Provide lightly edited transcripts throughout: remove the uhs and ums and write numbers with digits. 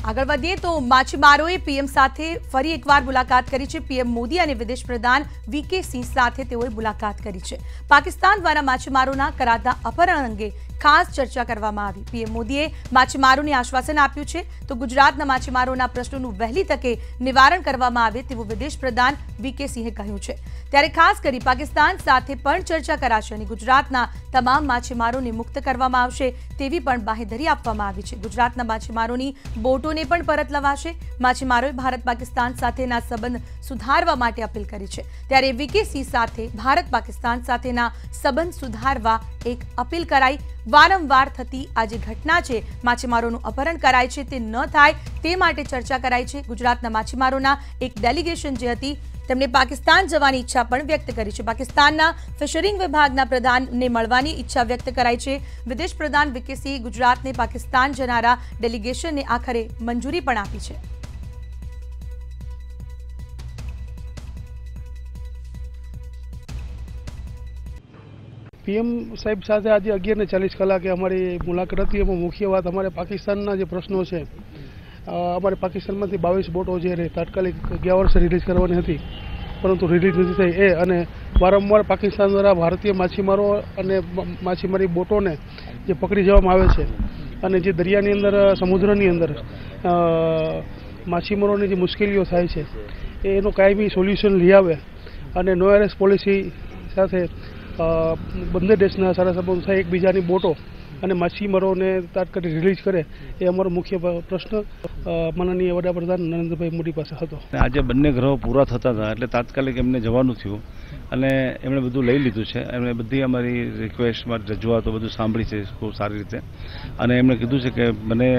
આગળ વધીએ તો માછીમારોએ પીએમ સાથે ફરી એકવાર મુલાકાત કરી છે। પીએમ મોદી અને વિદેશ પ્રધાન વીકે સિંહ સાથે તેઓએ મુલાકાત કરી છે। પાકિસ્તાન દ્વારા માછીમારોના કરાતા અપહરણ અંગે ખાસ ચર્ચા કરવામાં આવી। પીએમ મોદીએ માછીમારોને આશ્વાસન આપ્યું છે તો ગુજરાતના માછીમારોના પ્રશ્નોનું વહેલી તકે નિવારણ કરવામાં આવે તેવું વિદેશ પ્રધાન વીકે સિંહે કહ્યું છે। ત્યારે ખાસ કરી પાકિસ્તાન સાથે પણ ચર્ચા કરાશે અને ગુજરાતના તમામ માછીમારોને મુક્ત કરવામાં આવશે તેવી પણ બાહેધરી આપવામાં આવી છે। ગુજરાતના માછીમારોની બોટોને પણ પરત લવાશે। માછીમારોએ ભારત પાકિસ્તાન સાથેના સંબંધ સુધારવા માટે અપીલ કરી છે। ત્યારે વીકે સિંહ સાથે ભારત પાકિસ્તાન સાથેના સંબંધ સુધારવા એક અપીલ કરાઈ। વારંવાર થતી આ જે ઘટના છે, માછીમારોનું અપહરણ કરાય છે તે ન થાય તે માટે ચર્ચા કરાઈ છે। ગુજરાતના માછીમારોના એક ડેલિગેશન જે હતી તેમણે પાકિસ્તાન જવાની ઈચ્છા પણ વ્યક્ત કરી છે। પાકિસ્તાનના ફિશરિંગ વિભાગના પ્રધાનને મળવાની ઈચ્છા વ્યક્ત કરાઈ છે। વિદેશ પ્રધાન વીકે સિંહે ગુજરાતને પાકિસ્તાન જનારા ડેલિગેશનને આખરે મંજૂરી પણ આપી છે। पीएम साहब साथ आज 11:40 कलाके अमारी मुलाकात थी। एम मुख्य बात अमारे पाकिस्तान जो प्रश्नों से अमारे पाकिस्तान में 22 बोटो जे तात्कालिक ગયા વર્ષે रिलीज करवानी थी परंतु रिलीज नहीं थी ए अने वारंवार पाकिस्तान द्वारा भारतीय माछीमारो अने माछीमारी बोटों ने जे पकड़ी जवामां आवे छे अने जे दरियानी अंदर समुद्रनी अंदर माछीमारोनी जे मुश्केलीओ थाय छे एनो कायमी सोल्यूशन लई आवे अने नो एरेस्ट पॉलिसी साथे બંને દેશના સારા સંબંધ થાય, એકબીજાની બોટો અને માછીમારોને તાત્કાલિક રિલીઝ કરે એ અમારો મુખ્ય પ્રશ્ન માનનીય વડાપ્રધાન નરેન્દ્રભાઈ મોદી પાસે હતો। આજે બંને ગ્રહો પૂરા થતા હતા એટલે તાત્કાલિક એમને જવાનું થયું અને એમણે બધું લઈ લીધું છે। એમણે બધી અમારી રિક્વેસ્ટમાં રજૂઆતો બધું સાંભળી છે ખૂબ સારી રીતે અને એમણે કીધું છે કે મને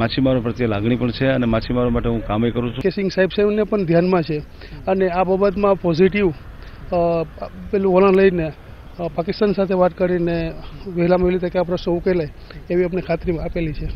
માછીમારો પ્રત્યે લાગણી પણ છે અને માછીમારો માટે હું કામે કરું છું। કે સિંહ સાહેબને પણ ધ્યાનમાં છે અને આ બાબતમાં પોઝિટિવ પેલું વલણ લઈને પાકિસ્તાન સાથે વાત કરીને વહેલામાં વહેલી તકે આ પ્રશ્ન ઉકેલાય એવી આપણે ખાતરી આપેલી છે।